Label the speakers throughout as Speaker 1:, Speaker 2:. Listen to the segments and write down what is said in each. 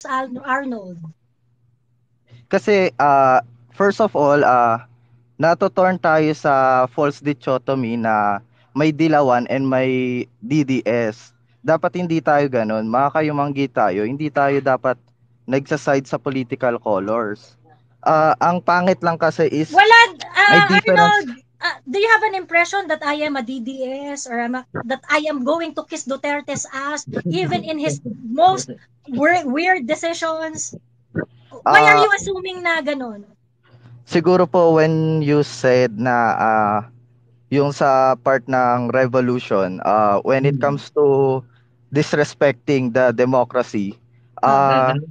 Speaker 1: Arnold?
Speaker 2: Kasi first of all, natutorn tayo sa false dichotomy na may dilawan and may DDS. Dapat hindi tayo ganun. Makakayumanggi tayo. Hindi tayo dapat nagsaside sa political colors. Ang pangit lang kasi is
Speaker 1: Wala,
Speaker 2: may difference.
Speaker 1: Arnold, do you have an impression that I am a DDS or that I am going to kiss Duterte's ass even in his most weird decisions? Why are
Speaker 2: Uh,
Speaker 1: you assuming na ganun?
Speaker 2: Siguro po when you said na yung sa part ng revolution, when it
Speaker 3: Mm.
Speaker 2: comes to disrespecting the democracy,
Speaker 1: Oh.
Speaker 2: uh,
Speaker 3: Mhm.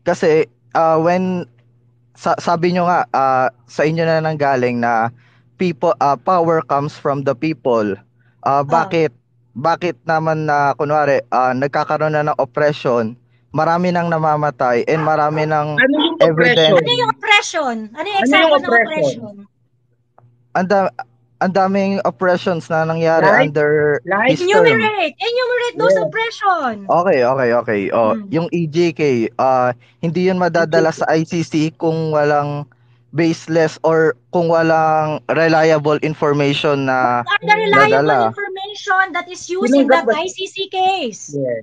Speaker 2: kasi when sabi nyo nga sa inyo na nanggaling na power comes from the people.
Speaker 1: Oh.
Speaker 2: Bakit naman na kunwari nagkakaroon na ng oppression, marami nang namamatay and marami nang
Speaker 3: Ano yung
Speaker 2: evident.
Speaker 3: oppression?
Speaker 1: Ano yung oppression? Ano yung
Speaker 3: Ano yung
Speaker 1: example ng
Speaker 3: oppression?
Speaker 1: oppression?
Speaker 2: Ang daming oppressions na nangyari
Speaker 3: Like,
Speaker 2: under
Speaker 3: like,
Speaker 2: his term.
Speaker 1: Enumerate those
Speaker 3: yes.
Speaker 1: oppression.
Speaker 2: Okay.
Speaker 1: Hmm.
Speaker 2: Yung EJK, hindi yun madadala sa ICC kung walang baseless or kung walang reliable information na
Speaker 1: What are the reliable
Speaker 2: dadala.
Speaker 1: information that is used in
Speaker 3: Sinunggap
Speaker 1: that
Speaker 3: ba?
Speaker 1: ICC case?
Speaker 3: Yes.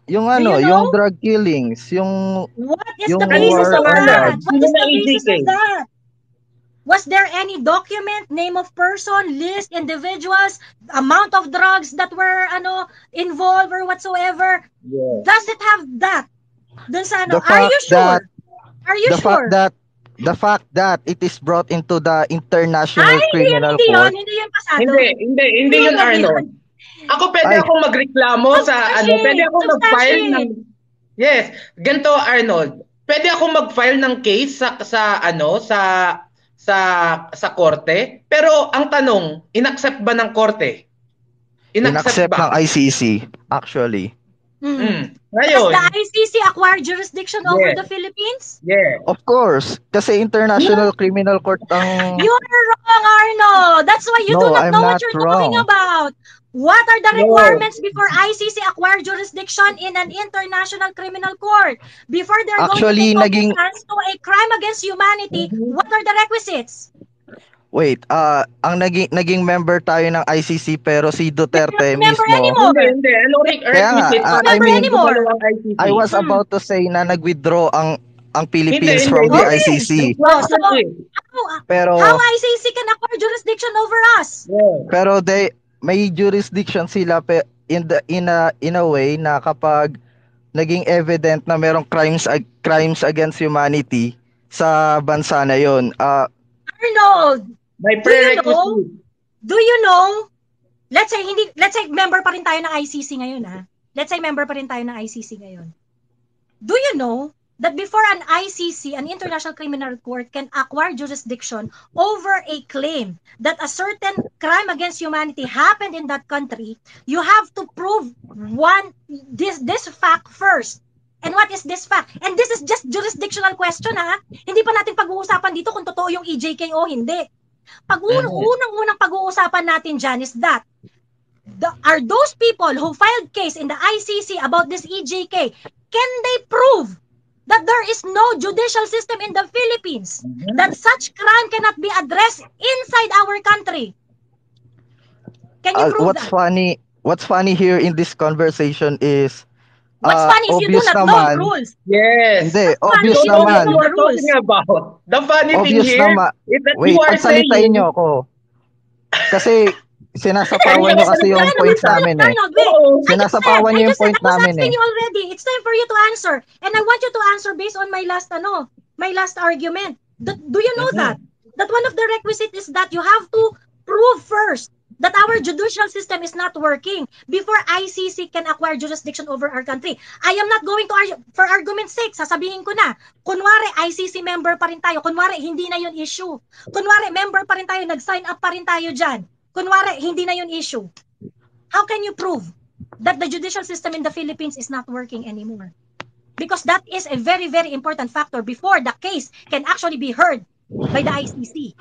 Speaker 2: Yung
Speaker 1: Do you
Speaker 2: yung
Speaker 1: know?
Speaker 2: drug killings,
Speaker 1: What is the
Speaker 2: yung
Speaker 3: Kanino
Speaker 1: basis
Speaker 2: war
Speaker 1: of
Speaker 2: on
Speaker 3: pangalan?
Speaker 1: that?
Speaker 2: drugs.
Speaker 1: What
Speaker 3: Sino
Speaker 1: is
Speaker 3: na
Speaker 1: the basis
Speaker 3: EJK?
Speaker 1: of that? Was there any document, name of person, list, individuals, amount of drugs that were involved or whatsoever?
Speaker 3: Yes.
Speaker 1: Does it have that? Dun sa
Speaker 2: The
Speaker 1: are
Speaker 2: fact
Speaker 1: you
Speaker 2: that
Speaker 1: sure? Are you
Speaker 2: the fact
Speaker 1: sure?
Speaker 2: that the fact that it is brought into the
Speaker 1: Ay,
Speaker 2: International
Speaker 1: hindi yun,
Speaker 2: Criminal
Speaker 1: hindi yun,
Speaker 2: Court.
Speaker 1: hindi yun pasado.
Speaker 3: Hindi
Speaker 1: Hindi yun
Speaker 3: yun,
Speaker 1: pwede yun.
Speaker 3: Arnold. Ako pwede
Speaker 2: Ay,
Speaker 3: akong magreklamo sa pwede
Speaker 1: Substantiate,
Speaker 3: akong mag-file ng
Speaker 1: substantiate.
Speaker 3: yes, ganito Arnold. Pwede akong mag-file ng case sa sa korte, pero ang tanong, inaccept ba ng korte? Inaccept
Speaker 2: inaccept
Speaker 3: ba?
Speaker 2: ng ICC actually.
Speaker 1: Does the
Speaker 3: Ngayon,
Speaker 1: ICC acquire jurisdiction over
Speaker 3: yes,
Speaker 1: the Philippines?
Speaker 3: yes.
Speaker 2: Of course, kasi International Criminal Court ang.
Speaker 1: You are wrong, Arno. That's why you do
Speaker 2: No,
Speaker 1: not
Speaker 2: I'm
Speaker 1: know what
Speaker 2: not
Speaker 1: you're talking
Speaker 2: wrong.
Speaker 1: about. What are the
Speaker 3: No.
Speaker 1: requirements before ICC acquire jurisdiction in an international criminal court? Before they're going to take
Speaker 2: Actually,
Speaker 1: cognizance to a crime against humanity,
Speaker 3: Mhm.
Speaker 1: what are the requisites?
Speaker 2: wait, ang naging member tayo ng ICC pero si
Speaker 1: You're not
Speaker 2: Duterte
Speaker 1: a member
Speaker 2: mismo.
Speaker 1: anymore.
Speaker 3: Hindi. Anong
Speaker 2: Kaya nga,
Speaker 3: requisite
Speaker 1: You're not a
Speaker 3: para
Speaker 2: I
Speaker 1: member
Speaker 2: mean,
Speaker 3: gumalaw
Speaker 1: anymore.
Speaker 3: ang ICC?
Speaker 2: I was about to say na nag-withdraw ang Philippines from the
Speaker 1: Okay.
Speaker 2: ICC.
Speaker 3: The
Speaker 1: Oh, so
Speaker 3: question is,
Speaker 1: how
Speaker 2: Pero
Speaker 1: ICC can acquire jurisdiction over us?
Speaker 3: yes.
Speaker 2: pero may jurisdiction sila in a way na kapag naging evident na merong crimes against humanity sa bansa na yon.
Speaker 1: Arnold,
Speaker 3: May
Speaker 1: do you know?
Speaker 3: prerequisite.
Speaker 1: Do you know? Let's say member pa rin tayo ng ICC ngayon, ha. Let's say member pa rin tayo ng ICC ngayon. Do you know that before an ICC, an International Criminal Court, can acquire jurisdiction over a claim that a certain crime against humanity happened in that country, you have to prove this fact first. And what is this fact? And this is just jurisdictional question, ha? Hindi pa natin pag-uusapan dito kung totoo yung EJK o hindi. Unang-unang pag-uusapan natin dyan is that are those people who filed case in the ICC about this EJK, can they prove that there is no judicial system in the Philippines, that such crime cannot be addressed inside our country? Can you prove
Speaker 2: What's
Speaker 1: that?
Speaker 2: funny here in this conversation is
Speaker 1: What's funny is you do
Speaker 2: obvious
Speaker 1: not know the
Speaker 2: naman.
Speaker 1: rules.
Speaker 3: Yes.
Speaker 2: Hindi,
Speaker 1: What's funny
Speaker 2: obvious
Speaker 1: is you do not
Speaker 2: naman.
Speaker 1: know
Speaker 3: You
Speaker 1: the
Speaker 3: are
Speaker 1: rules.
Speaker 3: talking about. The funny thing
Speaker 2: Obvious
Speaker 3: here
Speaker 2: naman.
Speaker 3: is that
Speaker 2: Wait,
Speaker 3: you are
Speaker 2: pagsalitain
Speaker 3: saying,
Speaker 2: nyo ako. Kasi sinasapawan nyo
Speaker 1: It's
Speaker 2: kasi yung
Speaker 1: Arnold,
Speaker 2: points
Speaker 1: it's
Speaker 2: namin eh.
Speaker 1: Arnold, wait.
Speaker 3: oh,
Speaker 2: Sinasapawan nyo
Speaker 1: I
Speaker 2: yung
Speaker 1: just said
Speaker 2: point
Speaker 1: I was
Speaker 2: namin
Speaker 1: asking
Speaker 2: eh.
Speaker 1: you already. It's time for you to answer. And I want you to answer based on my last argument. Do you know that? That one of the requisites is that you have to prove first that our judicial system is not working before ICC can acquire jurisdiction over our country. I am not going to argue, for argument's sake, sasabihin ko na, kunwari ICC member pa rin tayo, kunwari hindi na yun issue, kunwari member pa rin tayo, nag-sign up pa rin tayo dyan, kunwari hindi na yun issue. How can you prove that the judicial system in the Philippines is not working anymore? Because that is a very, very important factor before the case can actually be heard by the ICC.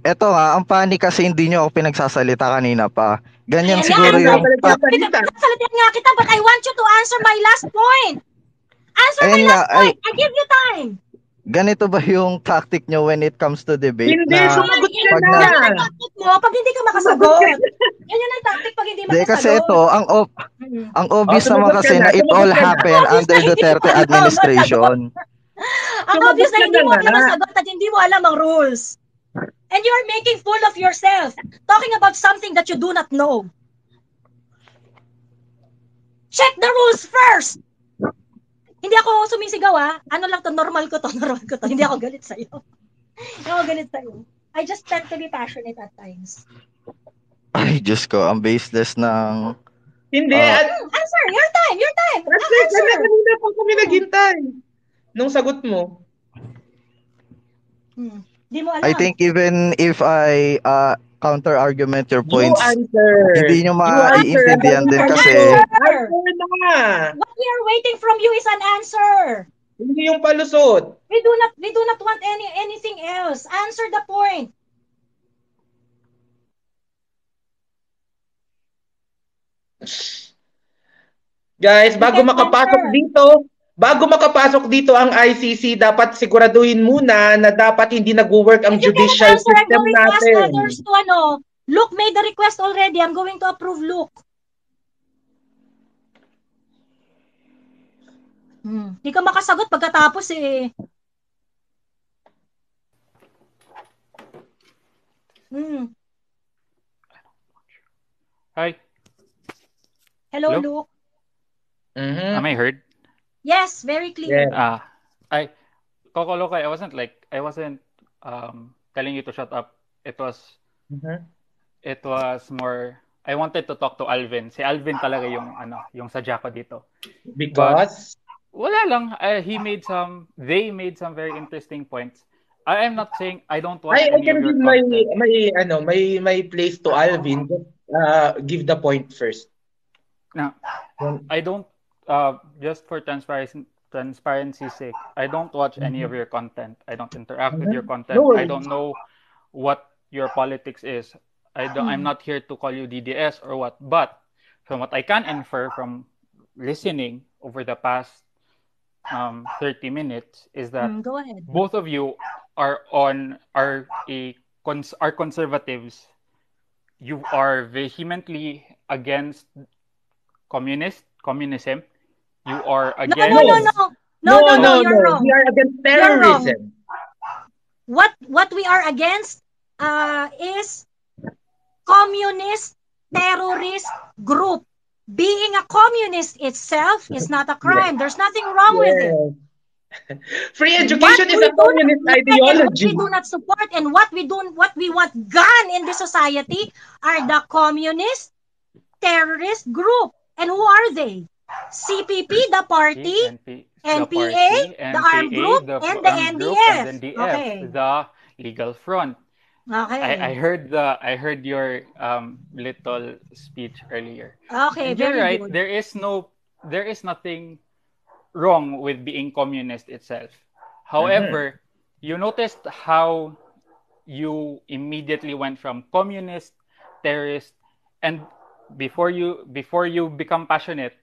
Speaker 2: Eto nga, ang funny kasi hindi nyo ako pinagsasalita kanina pa. Ganyan
Speaker 1: Ayan
Speaker 2: siguro
Speaker 1: nga,
Speaker 2: yung
Speaker 1: Salitan nga kita, but I want you to answer my last point. Answer my
Speaker 2: ayun nga,
Speaker 1: last point. I give you time.
Speaker 2: ganito ba yung tactic nyo when it comes to debate
Speaker 3: Hindi,
Speaker 2: na
Speaker 3: sumagot ka
Speaker 2: pag
Speaker 3: na.
Speaker 2: na
Speaker 1: Yan ang tactic mo pag hindi ka
Speaker 3: Sumagot ka
Speaker 1: makasagot.
Speaker 3: na.
Speaker 1: Yan ang tactic pag hindi
Speaker 2: Di, kasi
Speaker 1: makasagot.
Speaker 2: ito, ang obvious naman
Speaker 3: Sumagot ka
Speaker 2: kasi
Speaker 3: na.
Speaker 2: na it
Speaker 3: Sumagot
Speaker 2: all
Speaker 3: ka na.
Speaker 2: happened
Speaker 1: Obvious na
Speaker 2: under
Speaker 1: hindi mo
Speaker 2: Duterte
Speaker 1: alam ang sagot.
Speaker 2: administration.
Speaker 1: Ang
Speaker 3: Sumagot
Speaker 1: obvious na
Speaker 3: ka
Speaker 1: hindi
Speaker 3: na
Speaker 1: mo alam
Speaker 3: nga.
Speaker 1: ang sagot at hindi mo alam ang rules. And you are making fool of yourself. Talking about something that you do not know. Check the rules first. Hindi ako sumisigaw Ano lang to, normal ko to. Hindi ako galit sa'yo. Hindi ako galit sa'yo. I just tend to be passionate at times.
Speaker 2: Ay, Diyos ko, ang baseless ng...
Speaker 3: Hindi.
Speaker 1: Answer, your time.
Speaker 3: Answer. Kanina pa kami naghintay. Nung sagot mo.
Speaker 1: Di mo alam.
Speaker 2: I think even if I counter-argument your
Speaker 3: You
Speaker 2: points,
Speaker 3: answer.
Speaker 2: hindi nyo
Speaker 3: You answer.
Speaker 2: maiintindihan din kasi...
Speaker 3: Answer na.
Speaker 1: What we are waiting from you is an answer.
Speaker 3: Hindi yung palusot.
Speaker 1: We do not want anything else. Answer the point.
Speaker 3: Guys,
Speaker 1: You can answer.
Speaker 3: bago makapasok dito ang ICC, dapat siguraduhin muna na dapat hindi nag-work ang
Speaker 1: If you cannot
Speaker 3: judicial
Speaker 1: answer, I'm
Speaker 3: system
Speaker 1: going to ask
Speaker 3: natin.
Speaker 1: others to Luke made the request already. I'm going to approve Luke. Hindi ka makasagot pagkatapos
Speaker 4: Hi.
Speaker 1: Hello,
Speaker 4: Hello?
Speaker 1: Luke.
Speaker 4: Am I heard?
Speaker 1: Yes, very clear.
Speaker 3: Yeah.
Speaker 4: Koko Loka, I wasn't telling you to shut up. It was more, I wanted to talk to Alvin. Si Alvin talaga yung sadya ko dito.
Speaker 3: Because?
Speaker 4: Wala lang. They made some very interesting points. I am not saying I don't watch
Speaker 3: I
Speaker 4: any
Speaker 3: can
Speaker 4: of your
Speaker 3: give
Speaker 4: content.
Speaker 3: my place to Alvin. Just give the point first.
Speaker 4: No, I don't. Just for transparency's sake, I don't watch any of your content. I don't interact with your content.
Speaker 3: No
Speaker 4: I
Speaker 3: worries.
Speaker 4: don't know what your politics is. I'm not here to call you DDS or what. But from what I can infer from listening over the past 30 minutes is that
Speaker 1: Go ahead.
Speaker 4: both of you are conservatives. You are vehemently against communism. You are against
Speaker 1: No, you're wrong.
Speaker 3: We are against terrorism.
Speaker 1: What we are against is communist terrorist group. Being a communist itself is not a crime. There's nothing wrong with it.
Speaker 3: Free education is a communist ideology.
Speaker 1: What we do not support and what we want gone in the society are the communist terrorist group. And who are they? CPP, the party, NPA, the armed group, and the NDF.
Speaker 4: And then DF, the legal front.
Speaker 1: Okay.
Speaker 4: I heard your little speech earlier.
Speaker 1: Okay,
Speaker 4: and you're
Speaker 1: very
Speaker 4: right.
Speaker 1: good.
Speaker 4: There is nothing wrong with being communist itself. However, you noticed how you immediately went from communist, terrorist, and before you become passionate,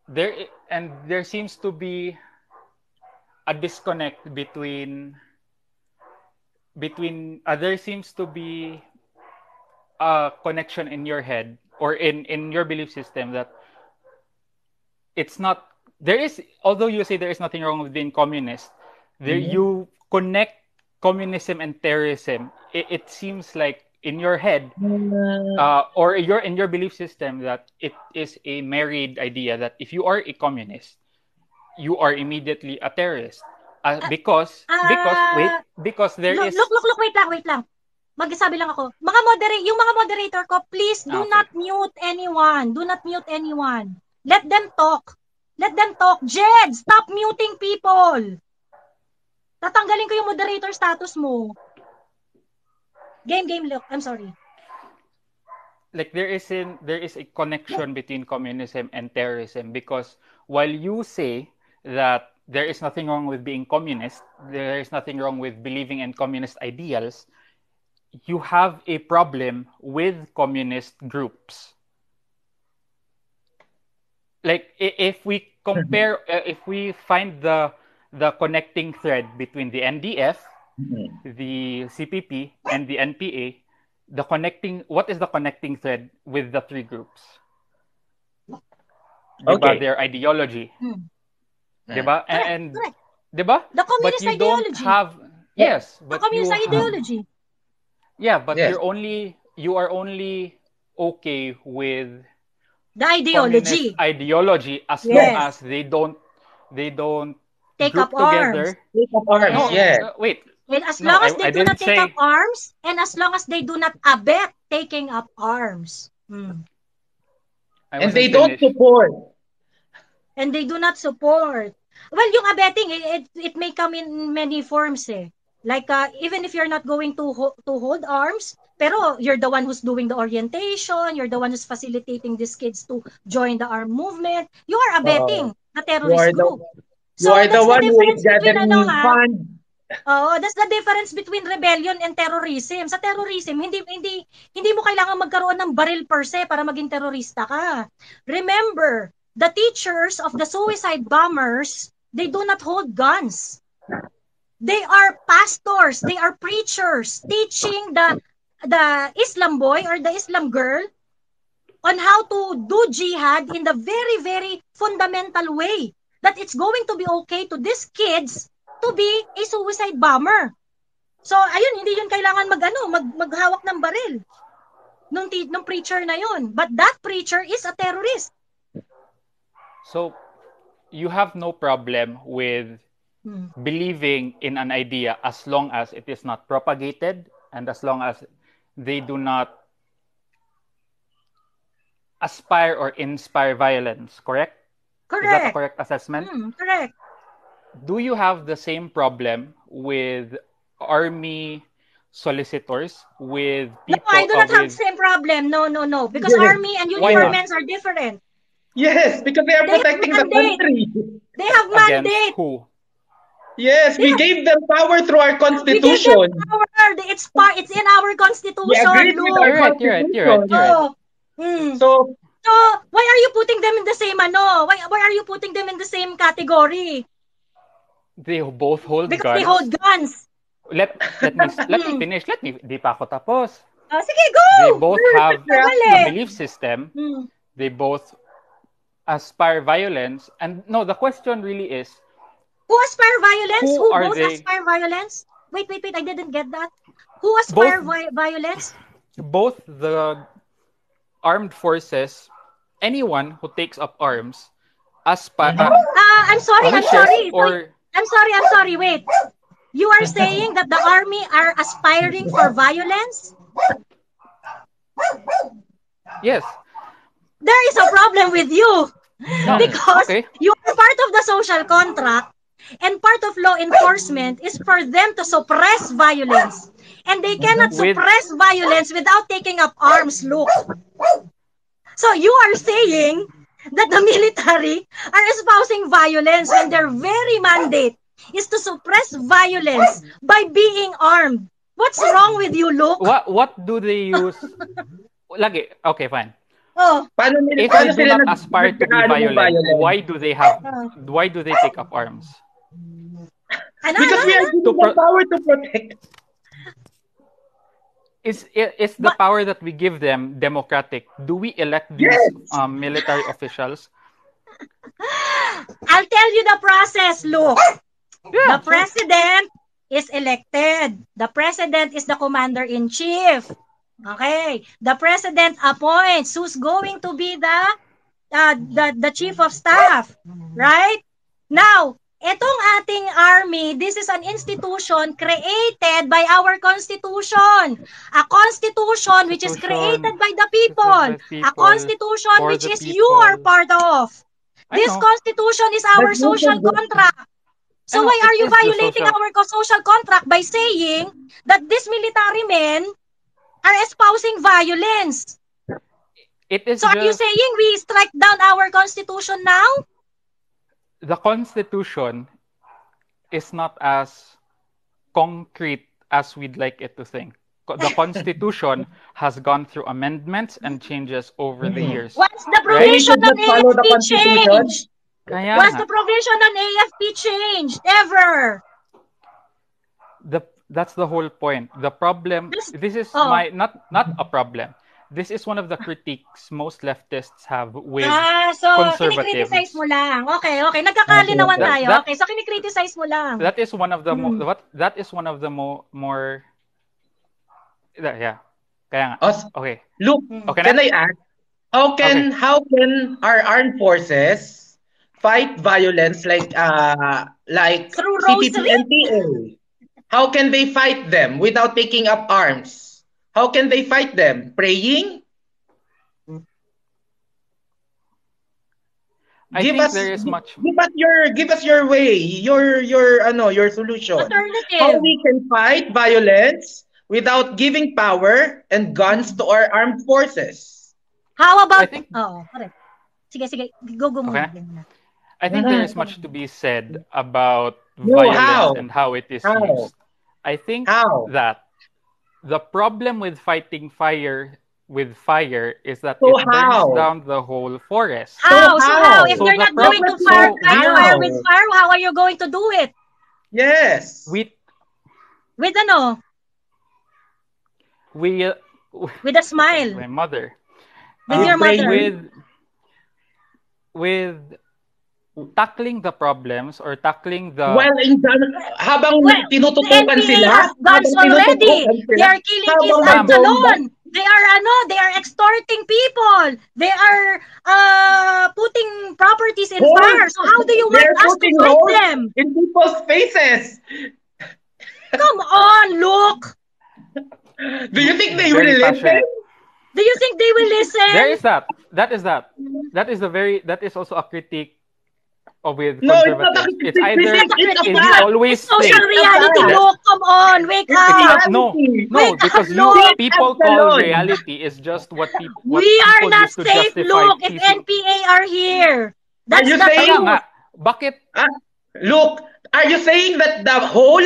Speaker 4: there seems to be a disconnect between there seems to be a connection in your head or in your belief system that it's not there is, although you say there is nothing wrong with being communist, you connect communism and terrorism. It seems like in your head or in your belief system that it is a married idea that if you are a communist, you are immediately a terrorist. Because there is...
Speaker 1: Look, wait lang. Magsasabi lang ako. Yung mga moderator ko, please do not mute anyone. Do not mute anyone. Let them talk. Jed, stop muting people. Tatanggalin ko yung moderator status mo. Game, look. I'm sorry.
Speaker 4: Like there is a connection between communism and terrorism, because while you say that there is nothing wrong with being communist, there is nothing wrong with believing in communist ideals, you have a problem with communist groups. like if we compare, if we find the connecting thread between the NDF, the CPP, and the NPA, what is the connecting thread with the three groups? Diba?
Speaker 3: Okay.
Speaker 4: Their ideology. Diba?
Speaker 1: Correct,
Speaker 4: And
Speaker 1: correct.
Speaker 4: diba?
Speaker 1: The
Speaker 4: But
Speaker 1: communist
Speaker 4: you don't
Speaker 1: ideology.
Speaker 4: have,
Speaker 3: Oh,
Speaker 4: yes,
Speaker 1: The
Speaker 4: but
Speaker 1: communist
Speaker 4: you have,
Speaker 1: ideology.
Speaker 4: yeah, but
Speaker 3: yes.
Speaker 4: you are only okay with
Speaker 1: The
Speaker 4: communist
Speaker 1: ideology.
Speaker 4: ideology as long
Speaker 3: Yes.
Speaker 1: Yes.
Speaker 4: as they don't
Speaker 1: Take up
Speaker 4: group
Speaker 1: arms.
Speaker 4: together.
Speaker 3: Take up arms.
Speaker 4: No,
Speaker 1: Yes.
Speaker 3: Yes.
Speaker 4: wait.
Speaker 1: And as
Speaker 4: No,
Speaker 1: long as
Speaker 4: I
Speaker 1: they do not
Speaker 4: didn't
Speaker 1: take up
Speaker 4: say.
Speaker 1: arms, and as long as they do not abet taking up arms.
Speaker 4: I
Speaker 3: And
Speaker 4: wasn't
Speaker 3: they don't
Speaker 4: finished.
Speaker 3: support.
Speaker 1: And they do not support. Well, yung abetting, it may come in many forms eh. Like, even if you're not going to hold arms, pero you're the one who's doing the orientation, you're the one who's facilitating these kids to join the armed movement, you are abetting the
Speaker 3: You
Speaker 1: terrorist
Speaker 3: are
Speaker 1: group.
Speaker 3: you
Speaker 1: So
Speaker 3: are the
Speaker 1: that's the
Speaker 3: one who is
Speaker 1: difference between ano
Speaker 3: gathering
Speaker 1: ha,
Speaker 3: funds.
Speaker 1: that's the difference between rebellion and terrorism. Sa terrorism, hindi mo kailangan magkaroon ng baril per se para maging terorista ka. Remember, the teachers of the suicide bombers, they do not hold guns. They are pastors, they are preachers teaching the Islam boy or the Islam girl on how to do jihad in the very, very fundamental way. That it's going to be okay to these kids to be a suicide bomber. So, ayun, hindi yun kailangan maghawak ng baril nung preacher na yun. But that preacher is a terrorist.
Speaker 4: So you have no problem with believing in an idea as long as it is not propagated and as long as they do not aspire or inspire violence, correct? Is that a
Speaker 1: Correct.
Speaker 4: correct assessment?
Speaker 1: Correct.
Speaker 4: Do you have the same problem with army solicitors, with
Speaker 1: No, I
Speaker 4: people,
Speaker 1: do not have the
Speaker 4: with
Speaker 1: same problem. No. Because
Speaker 3: Yes.
Speaker 1: army and
Speaker 4: why
Speaker 1: uniform
Speaker 4: not?
Speaker 1: men are different.
Speaker 3: Yes, because they are
Speaker 1: They have
Speaker 3: protecting the
Speaker 1: mandate.
Speaker 3: country.
Speaker 1: They have
Speaker 4: Against
Speaker 1: mandate.
Speaker 4: who?
Speaker 3: Yes,
Speaker 1: They
Speaker 3: we
Speaker 1: have,
Speaker 3: gave them power through our
Speaker 1: we gave them
Speaker 3: constitution.
Speaker 1: power. It's in our
Speaker 3: We agreed
Speaker 1: constitution.
Speaker 3: with
Speaker 1: Look.
Speaker 3: our
Speaker 4: You're right. You're right. You're right. You're
Speaker 3: constitution.
Speaker 4: right.
Speaker 1: Oh. Hmm.
Speaker 3: So,
Speaker 1: So, why are you putting them in the same Why are you putting them in the same category?
Speaker 4: They both hold
Speaker 1: Because they hold
Speaker 4: guns.
Speaker 1: guns.
Speaker 4: Let me finish. Di pa ako tapos.
Speaker 1: Sige,
Speaker 4: They
Speaker 1: go!
Speaker 4: both have
Speaker 1: Tagal
Speaker 4: a
Speaker 1: eh.
Speaker 4: belief system.
Speaker 1: Hmm.
Speaker 4: They both aspire violence. And no, the question really is,
Speaker 1: Who aspire violence?
Speaker 4: who
Speaker 1: Who
Speaker 4: are
Speaker 1: both
Speaker 4: they?
Speaker 1: aspire violence? Wait, I didn't get that. Who
Speaker 4: Both
Speaker 1: aspire violence?
Speaker 4: both the armed forces, anyone who takes up arms,
Speaker 1: I'm sorry,
Speaker 4: wishes
Speaker 1: Wait,
Speaker 4: or
Speaker 1: I'm sorry, wait. You are saying that the army are aspiring for violence?
Speaker 4: yes.
Speaker 1: There is a problem with you.
Speaker 4: No.
Speaker 1: Because
Speaker 4: Okay.
Speaker 1: you are part of the social contract and part of law enforcement is for them to suppress violence. And they cannot
Speaker 4: With
Speaker 1: suppress violence without taking up arms, look. So you are saying that the military are espousing violence when their very mandate is to suppress violence by being armed. What's wrong with you, Luke?
Speaker 4: what do they use? Lagi. Okay, fine.
Speaker 1: Oh,
Speaker 4: If they
Speaker 3: paano
Speaker 4: do
Speaker 3: sila
Speaker 4: not aspire to be
Speaker 3: nagkakaano ng
Speaker 4: violent,
Speaker 3: violence?
Speaker 4: why do they take up arms?
Speaker 3: Because we are
Speaker 4: To
Speaker 3: giving them
Speaker 4: pro-
Speaker 3: power to protect.
Speaker 4: is the
Speaker 1: But
Speaker 4: power that we give them democratic? Do we elect these
Speaker 3: Yes.
Speaker 4: military officials?
Speaker 1: I'll tell you the process, Luke.
Speaker 4: Yeah,
Speaker 1: The president is elected. The president is the commander-in-chief. Okay. The president appoints who's going to be the chief of staff. Right? Now, etong ating army, this is an institution created by our constitution. A constitution which is created by the people. A constitution
Speaker 4: for
Speaker 1: which
Speaker 4: the
Speaker 1: is you are
Speaker 4: people.
Speaker 1: part of.
Speaker 4: I
Speaker 1: This
Speaker 4: know.
Speaker 1: constitution is
Speaker 3: But
Speaker 1: our
Speaker 3: you
Speaker 1: social
Speaker 3: can go.
Speaker 1: contract.
Speaker 4: I
Speaker 1: So
Speaker 4: know.
Speaker 1: why
Speaker 4: It
Speaker 1: are you
Speaker 4: is the
Speaker 1: violating
Speaker 4: social.
Speaker 1: our social contract by saying that these military men are espousing violence?
Speaker 4: It is
Speaker 1: So are you
Speaker 4: just
Speaker 1: saying we strike down our constitution now?
Speaker 4: the Constitution is not as concrete as we'd like it to think. the Constitution has gone through amendments and changes over the years.
Speaker 1: Once the
Speaker 3: And we
Speaker 1: provision
Speaker 3: should
Speaker 1: on
Speaker 3: not follow the
Speaker 1: AFP
Speaker 3: Constitution.
Speaker 1: changed.
Speaker 4: Kaya
Speaker 1: Once
Speaker 4: nga,
Speaker 1: the provision on AFP changed, ever.
Speaker 4: that's the whole point. The problem, this is my not a problem. This is one of the critiques most leftists have with
Speaker 1: So
Speaker 4: conservatives.
Speaker 1: kinikriticize mo lang. Okay. Nagkakalinawan tayo. Okay, so kinikriticize mo lang.
Speaker 4: That is one of the that is one of the more yeah. Kaya nga. Okay.
Speaker 3: Look,
Speaker 4: Okay
Speaker 3: can
Speaker 4: na?
Speaker 3: I ask? How can our armed forces fight violence like
Speaker 1: Through
Speaker 3: CPP
Speaker 1: rosary?
Speaker 3: and PA? How can they fight them without taking up arms? How can they fight them? Praying?
Speaker 4: There is much.
Speaker 3: Give us your way, your solution.
Speaker 1: Alternative.
Speaker 3: How we can fight violence without giving power and guns to our armed forces?
Speaker 1: How about correct. Sige, go muna.
Speaker 4: I think there is much to be said about violence and how it is used. I think that the problem with fighting fire with fire is that it burns down the whole forest.
Speaker 1: How? If you're not going to fight fire with fire, how are you going to do it?
Speaker 3: Yes.
Speaker 1: With ano? With a smile.
Speaker 4: My mother.
Speaker 1: With your mother.
Speaker 4: With tackling the problems or tackling the
Speaker 3: habang tinututukan sila,
Speaker 1: guns already. They are killing kids alone. They are extorting people. They are putting properties in fire. So how do you want us to fight them?
Speaker 3: In people's faces.
Speaker 1: Come on, look.
Speaker 3: Do you think they will listen?
Speaker 1: Do you think they will listen?
Speaker 4: There is that. That is also a critique with
Speaker 3: no,
Speaker 4: conservatives. It's either always
Speaker 1: social reality. Look, come on, wake up.
Speaker 4: No, because people call reality is just what people.
Speaker 1: We are not safe. Look, if NPA are here, that's the truth.
Speaker 4: Bakit?
Speaker 3: Look, are you saying that the hole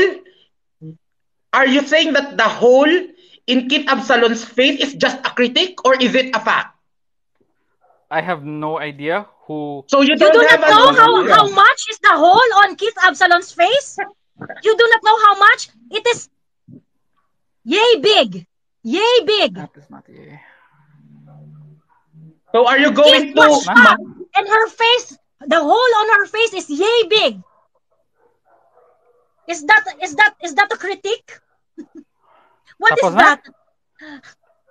Speaker 3: in Kit Absalon's face is just a critique, or is it a fact?
Speaker 4: I have no idea who.
Speaker 3: So you do
Speaker 1: not know how much is the hole on Kit Absalon's face? You do not know how much? It is yay big.
Speaker 4: That is not yay.
Speaker 3: So are you going to?
Speaker 1: And her face, the hole on her face is yay big. Is that a critique? What is that?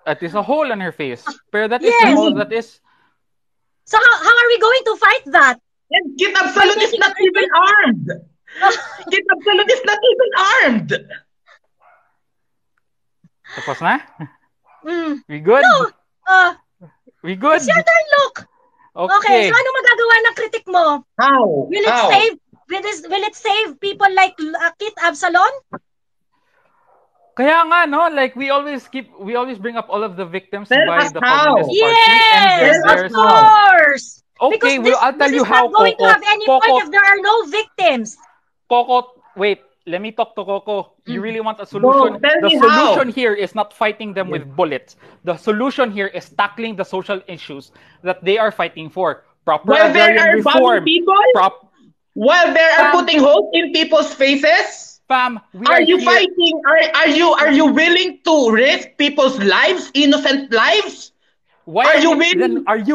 Speaker 4: That is a hole on her face. Pero that is the hole that is.
Speaker 1: So how are we going to fight that?
Speaker 3: And Kit Absalon is not even armed. Kit Absalon is not even armed.
Speaker 4: Tapos na? We good?
Speaker 1: No.
Speaker 4: We good?
Speaker 1: It's your turn, look. Okay, so ano magagawa ng critic mo?
Speaker 3: How?
Speaker 1: Will it save people like Kit Absalon?
Speaker 4: Kaya nga, no? Like, we always bring up all of the victims by the Communist Party.
Speaker 1: Yes, of course.
Speaker 4: Okay, I'll tell you how,
Speaker 1: Coco. This is not going to have any point if there are no victims.
Speaker 4: Coco, wait. Let me talk to Coco. You really want a solution? The solution here is not fighting them with bullets. The solution here is tackling the social issues that they are fighting for. Proper agrarian reform.
Speaker 3: While they are putting hope in people's faces? Are you fighting? Are you willing to risk people's lives, innocent lives?
Speaker 4: Are you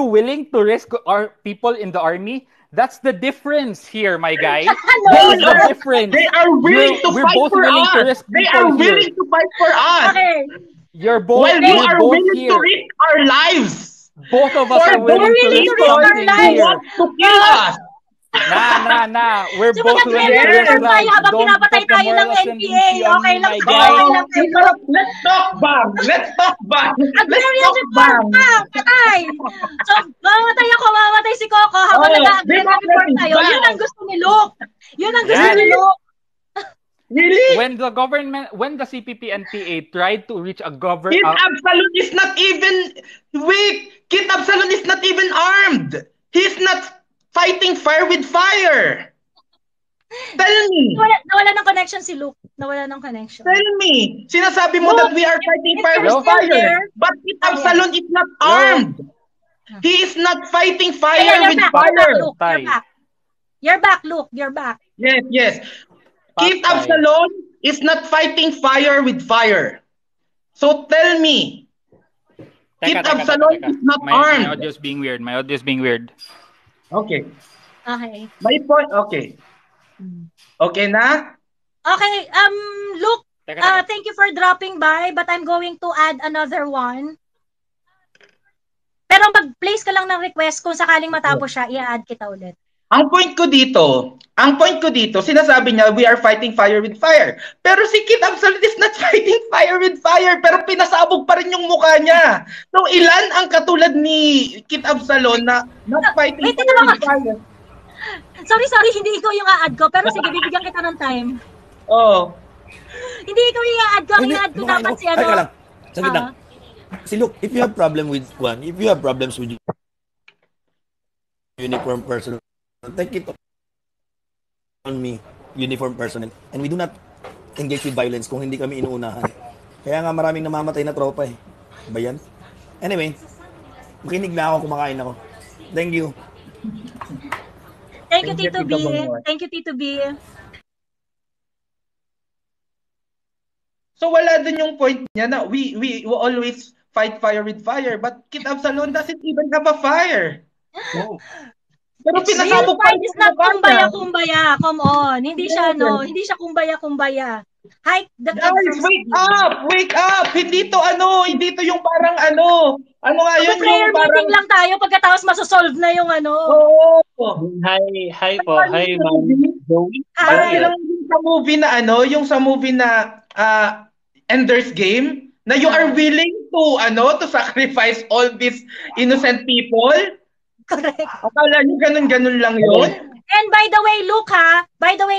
Speaker 4: willing to risk our people in the army? That's the difference here, my guy. That's the difference.
Speaker 3: They are willing to fight for us. They are willing to fight for us.
Speaker 1: Okay.
Speaker 4: You're both.
Speaker 3: While we are willing to risk our lives.
Speaker 4: Both of us are willing to risk
Speaker 1: our lives.
Speaker 3: They want to kill us.
Speaker 4: Nah. We're both willing to risk lives. Don't put the morals and duty on me, my guy.
Speaker 3: Let's talk bang.
Speaker 1: Agrarian reform. Patay. So, mamatay si Coco habang nag-agrarian reform tayo. Yun ang gusto ni Luke.
Speaker 3: Really?
Speaker 4: When the CPP and PA tried to reach a government...
Speaker 3: Kit Absalon is not even weak. Kit Absalon is not even armed. He's not fighting fire with fire. Tell me.
Speaker 1: Wala ng connection si Luke. Nawala ng connection.
Speaker 3: Tell me. Sinasabi mo that we are fighting fire with fire. But Kit Absalon is not armed. He is not fighting fire with fire.
Speaker 1: You're back, Luke. You're back.
Speaker 3: Yes. Kit Absalon is not fighting fire with fire. So tell me, Kit Absalon is not armed.
Speaker 4: My audio is being weird.
Speaker 3: Okay.
Speaker 1: Okay.
Speaker 3: My point. Okay. Okay na?
Speaker 1: Okay. Luke, thank you for dropping by, but I'm going to add another one. Pero mag-place ka lang ng request kung sakaling matapos siya, i-add kita ulit.
Speaker 3: Ang point ko dito, sinasabi niya, we are fighting fire with fire. Pero si Kit Absalon is not fighting fire with fire, pero pinasabog pa rin yung mukha niya. So, ilan ang katulad ni Kit Absalon na not fighting fire with fire?
Speaker 1: Sorry, hindi ikaw yung a-add ko, pero sige, bibigyan kita ng time.
Speaker 3: Oh.
Speaker 1: Hindi ikaw yung a-add ko, ang i-add ko dapat si ano.
Speaker 5: Saglit lang. See, look, if you have problems with uniform personnel, take it on me, uniform personnel. And we do not engage with violence kung hindi kami inuunahan. Kaya nga maraming namamatay na tropa eh. Ba yan? Anyway, makinig na ako, kumakain ako. Thank you.
Speaker 1: Thank you, Tito B. Thank you, Tito B.
Speaker 3: So wala din yung point niya na we always fight fire with fire, but Kit Absalon doesn't even have a fire. Oh. Pero pinasabog pa rin
Speaker 1: is not kumbaya. Come on. Hindi siya kumbaya. Hike the
Speaker 3: guys, wake up. Hindi to yung parang ano nga yun,
Speaker 1: prayer
Speaker 3: yung parang
Speaker 1: meeting lang tayo pagkatapos masosolve na yung ano.
Speaker 6: Hi po. Hi, Ma'am Joey.
Speaker 3: Yung sa movie na Ender's Game na you are willing to sacrifice all these innocent people.
Speaker 1: Correct.
Speaker 3: Akala nyo ganun lang yun?
Speaker 1: And by the way,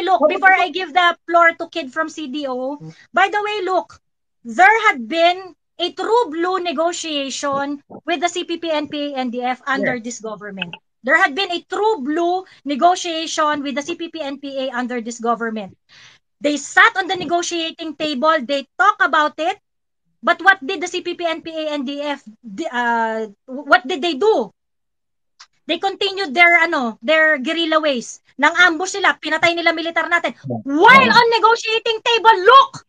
Speaker 1: Luke, before I give the floor to Kid from CDO, by the way, Luke, there had been a true blue negotiation with the CPP, NPA, NDF under this government. There had been a true blue negotiation with the CPP, NPA under this government. They sat on the negotiating table, they talk about it, but what did the CPP, NPA, NDF, what did they do? They continued their guerrilla ways. Nang ambush sila, pinatay nila militar natin. While on negotiating table, look!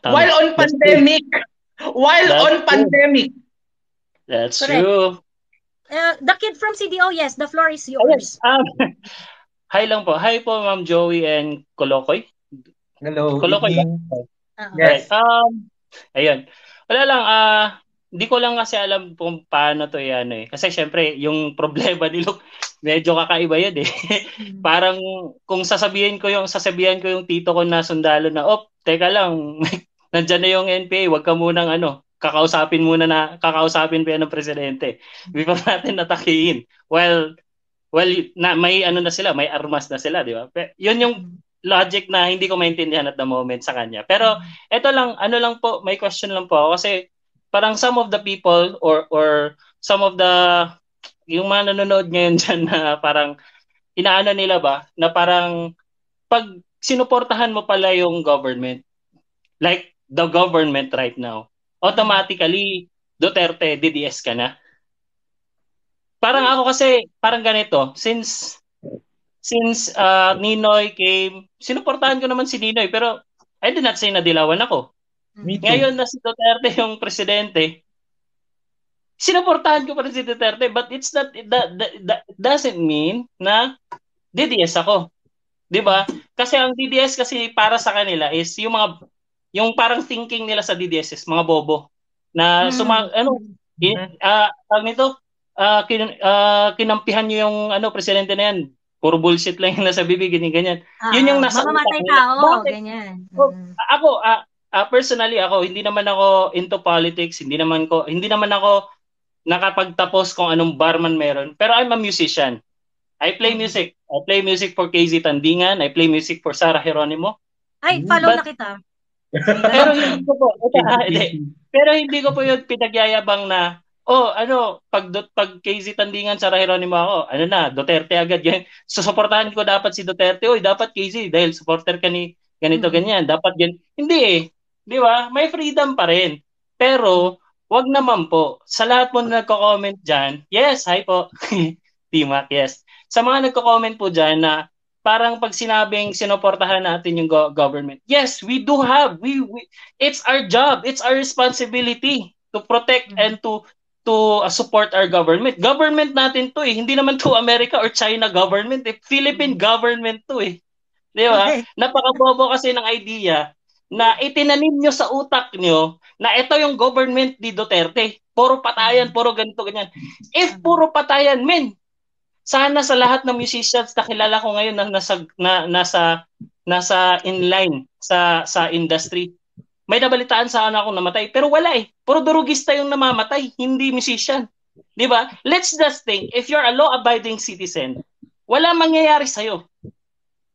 Speaker 3: While on pandemic.
Speaker 6: That's true.
Speaker 1: The Kid from CDO, yes, the floor is yours.
Speaker 6: Hi lang po. Hi po, Ma'am Joey and Kolokoy.
Speaker 3: Hello.
Speaker 6: Kolokoy.
Speaker 3: Yes.
Speaker 6: Ayun. Wala lang, hindi ko lang kasi alam kung paano to yan eh. Kasi syempre, yung problema ni Luke, medyo kakaiba yan eh. Parang kung sasabihan ko yung tito ko na sundalo na, teka lang, nandyan na yung NPA, wag ka munang kakausapin pa yan ng presidente. Before natin natakihin. Well, may na sila, may armas na sila, di ba? Yun yung logic na hindi ko maintindihan at the moment sa kanya. Pero eto lang, po, may question lang po ako kasi parang some of the people or some of the yung mga nanonood ngayon dyan na parang inaano nila ba na parang pag sinuportahan mo pala yung government, like the government right now, automatically Duterte, DDS ka na. Parang ako kasi parang ganito, since Ninoy came, sinuportahan ko naman si Ninoy pero I did not say na dilawan ako. Ngayon na si Duterte yung presidente, sinuportahan ko pa rin si Duterte, but it's not, that doesn't mean na DDS ako. 'Di ba? Kasi ang DDS kasi para sa kanila is yung parang thinking nila sa DDS is mga bobo na kinampihan niyo yung presidente na yan. Puro bullshit lang yung nasa bibig, ganyan. Yun yung nasa
Speaker 1: mamamatay tao, ganyan.
Speaker 6: Ako personally hindi naman ako into politics, hindi naman ako nakapagtapos kung anong barman meron, pero I'm a musician. I play music. I play music for KZ Tandingan, I play music for Sarah Geronimo.
Speaker 1: Ay, follow na kita.
Speaker 6: Pero hindi ko po yun pinagyayabang na pag KZ Tandingan, Sarah Geronimo ako, Duterte agad yan. Susuportahan ko dapat si Duterte, dapat KZ dahil supporter ka ni ganito, ganyan. Dapat yan. Hindi eh. Di ba? May freedom pa rin. Pero, wag naman po. Sa lahat mo na nagko-comment dyan, yes, hi po. Timak, yes. Sa mga nagko-comment po dyan na parang pag sinabing sinuportahan natin yung government, yes, we do have. It's our job. It's our responsibility to protect and to support our government. Government natin to eh. Hindi naman to America or China government eh. Philippine government to eh. Di ba? Napakabobo kasi ng idea na itinanim nyo sa utak nyo na ito yung government ni Duterte. Puro patayan, puro ganito, ganyan. If puro patayan, men, sana sa lahat ng musicians na kilala ko ngayon na nasa inline sa industry, may nabalitaan sana akong namatay. Pero wala eh. Puro durugista yung namamatay, hindi musician. Di ba? Let's just think, if you're a law-abiding citizen, wala mangyayari sa'yo.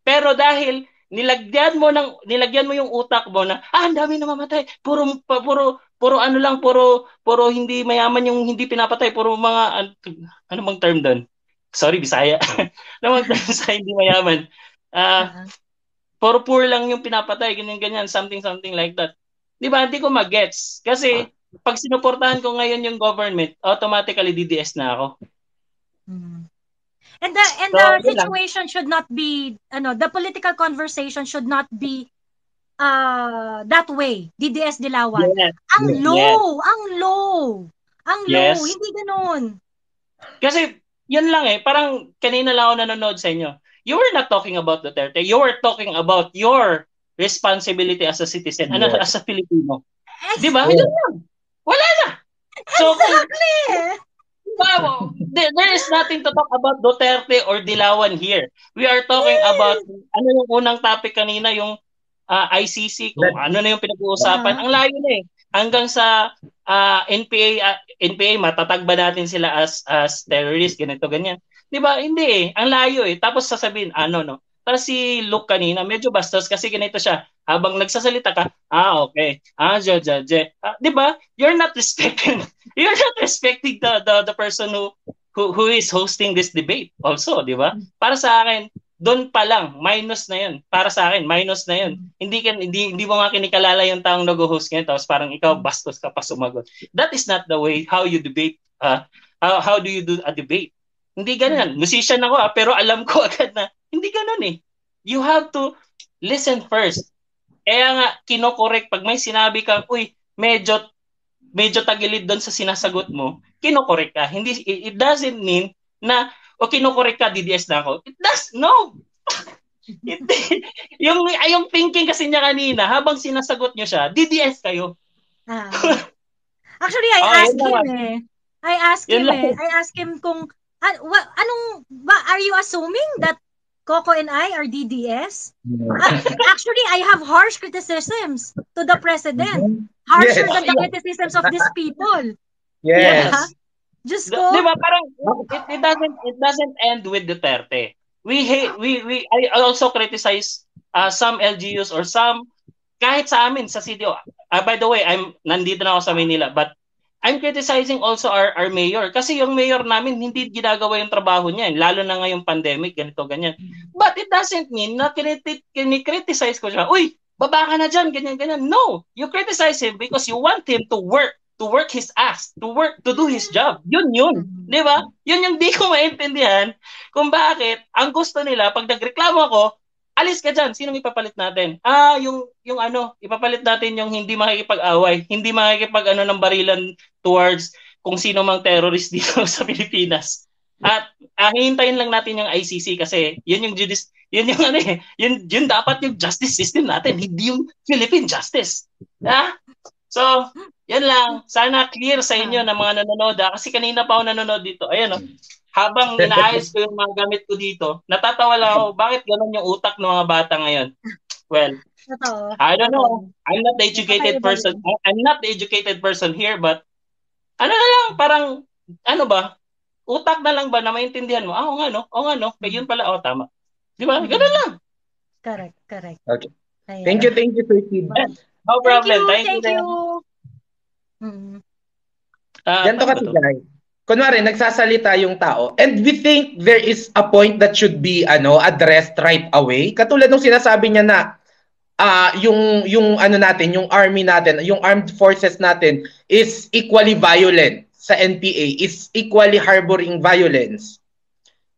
Speaker 6: Pero dahil nilagyan mo yung utak mo na ang dami namamatay, puro ano lang, puro hindi mayaman yung hindi pinapatay, puro mga ano bang term doon? Sorry, Bisaya. Ano bang term sa hindi mayaman? Puro poor lang yung pinapatay, ganyan, something like that. Di ba? Hindi ko mag-gets. Kasi pag sinuportahan ko ngayon yung government, automatically DDS na ako.
Speaker 1: And the situation should not be, the political conversation should not be that way. DDS Dilawan.
Speaker 6: Yes.
Speaker 1: Ang low. Hindi ganoon.
Speaker 6: Kasi yun lang eh, parang kanina lang ako nanonood sa inyo. You were not talking about Duterte. You were talking about your responsibility as a citizen, as a Filipino. Di ba? Yun lang. Wala na. So,
Speaker 1: exactly.
Speaker 6: Wow, there is nothing to talk about Duterte or Dilawan here. We are talking about, ano yung unang topic kanina, yung ICC, kung ano na yung pinag-uusapan. Ang layo na eh. Hanggang sa NPA, matatag ba natin sila as terrorist, ganito, ganyan. Di ba? Hindi eh. Ang layo eh. Tapos sasabihin, Para si Luke kanina, medyo bastos kasi ganito siya. Habang nagsasalita ka, okay. Di ba? You're not respecting the person who is hosting this debate also, di ba? Para sa akin, doon pa lang, minus na yun. Para sa akin, minus na yun. Hindi mo nga kinikalala yung taong nag-host ngayon, tapos parang ikaw bastos ka pa sumagot. That is not the way how you debate. How do you do a debate? Hindi ganun. Musician ako pero alam ko agad na hindi ganun eh. You have to listen first. Kaya nga, kinokorek. Pag may sinabi kang, medyo tagilid doon sa sinasagot mo, kinokorek ka. It doesn't mean na, kinokorek ka, DDS na ako. It does, no! yung thinking kasi niya kanina, habang sinasagot niyo siya, DDS kayo.
Speaker 1: Actually, I asked him kung, are you assuming that Koko and I are DDS? Actually, I have harsh criticisms to the president. Harsher than the criticisms of these people.
Speaker 3: Yes.
Speaker 1: Just go.
Speaker 6: Diba, parang it doesn't end with Duterte. I also criticize some LGUs or some, kahit sa amin sa city. By the way, nandito na ako sa Manila, but I'm criticizing also our mayor. Kasi yung mayor namin, hindi ginagawa yung trabaho niya. Lalo na ngayong pandemic, ganito, ganyan. But it doesn't mean na kinikriticize ko siya. Baba ka na dyan, ganyan, ganyan. No, you criticize him because you want him to work his ass, to do his job. Yun. Di ba? Yun yung di ko maintindihan kung bakit ang gusto nila, pag nagreklamo ako, alis ka dyan. Sinong ipapalit natin? Ipapalit natin yung hindi makikipag-away, hindi makikipag ng barilan towards kung sino mang terrorist dito sa Pilipinas. At hihintayin lang natin yung ICC kasi yun dapat yung justice system natin, hindi yung Philippine justice. So, yan lang. Sana clear sa inyo na mga nanonood kasi kanina pa ako nanonood dito. Ayan habang inaayos ko yung mga gamit ko dito, natatawa lang ako, bakit ganun yung utak ng mga bata ngayon? Well, I don't know. I'm not the educated person. I'm not the educated person here, but parang, utak na lang ba na maintindihan mo? Oo nga, no? Kaya yun pala, tama. Di ba? Ganun lang.
Speaker 1: Correct.
Speaker 3: Okay. Thank you, Sir Kid.
Speaker 6: No problem. Thank you.
Speaker 3: Ganito kasi, guys. Kunwari, nagsasalita yung tao and we think there is a point that should be addressed right away. Katulad nung sinasabi niya na yung ano natin, yung army natin, yung armed forces natin is equally violent sa NPA, is equally harboring violence.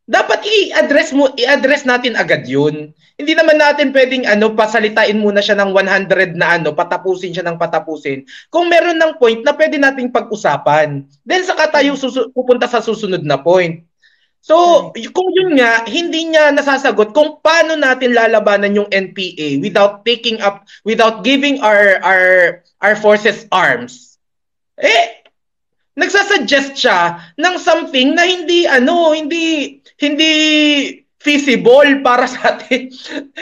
Speaker 3: Dapat i-address natin agad 'yun. Hindi naman natin pwedeng pasalitain muna siya ng 100 na patapusin siya ng patapusin. Kung meron ng point na pwede nating pag-usapan, then saka tayo pupunta sa susunod na point. So, kung yun nga, hindi niya nasasagot kung paano natin lalabanan yung NPA without giving our forces arms. Nagsasuggest siya ng something na hindi feasible para sa atin.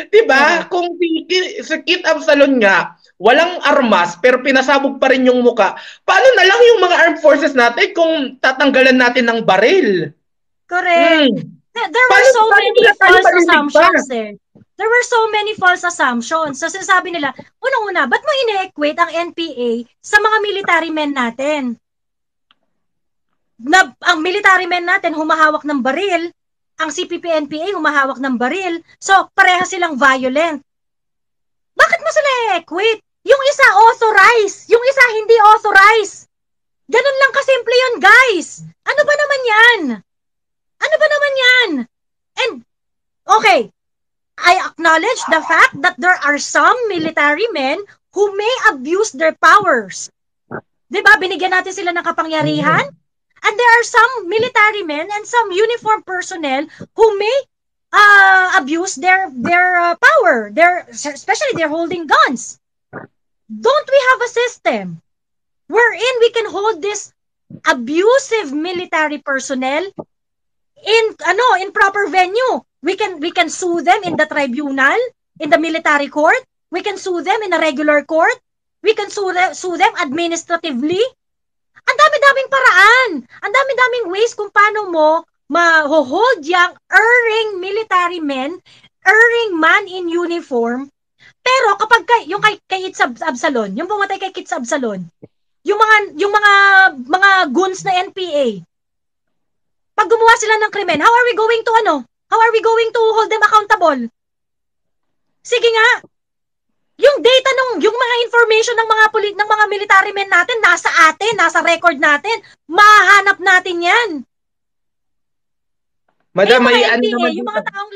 Speaker 3: 'Di ba? Kung si Kit Absalon nga walang armas pero pinasabog pa rin yung muka, paano na lang yung mga armed forces natin kung tatanggalan natin ng baril?
Speaker 1: Correct. There were so many false assumptions eh. There were so many false assumptions. So sinasabi nila, unang-una, ba't mo ine-equate ang NPA sa mga military men natin? Ang military men natin humahawak ng baril, ang CPP-NPA humahawak ng baril, so pareha silang violent. Bakit mo sila i-equate? Yung isa authorized, yung isa hindi authorized. Ganun lang kasimple yun, guys. Ano ba naman yan? Ano ba naman yan? And, okay, I acknowledge the fact that there are some military men who may abuse their powers. Diba? Binigyan natin sila ng kapangyarihan. And there are some military men and some uniformed personnel who may abuse their power. Especially they're holding guns. Don't we have a system wherein we can hold this abusive military personnel in proper venue? We can sue them in the tribunal, in the military court. We can sue them in a regular court. We can sue them administratively. Ang dami-daming paraan. Ang dami-daming ways kung paano mo ma-hold yung erring military men, erring man in uniform. Pero kapag yung kay Kit Absalon, yung pumatay kay Kit Absalon, yung mga goons na NPA, pag gumawa sila ng krimen, how are we going to hold them accountable? Sige nga. Yung data yung mga information ng mga military men natin nasa atin, nasa record natin. Mahanap natin 'yan.
Speaker 3: Madam,
Speaker 1: may NPA, yung mga taong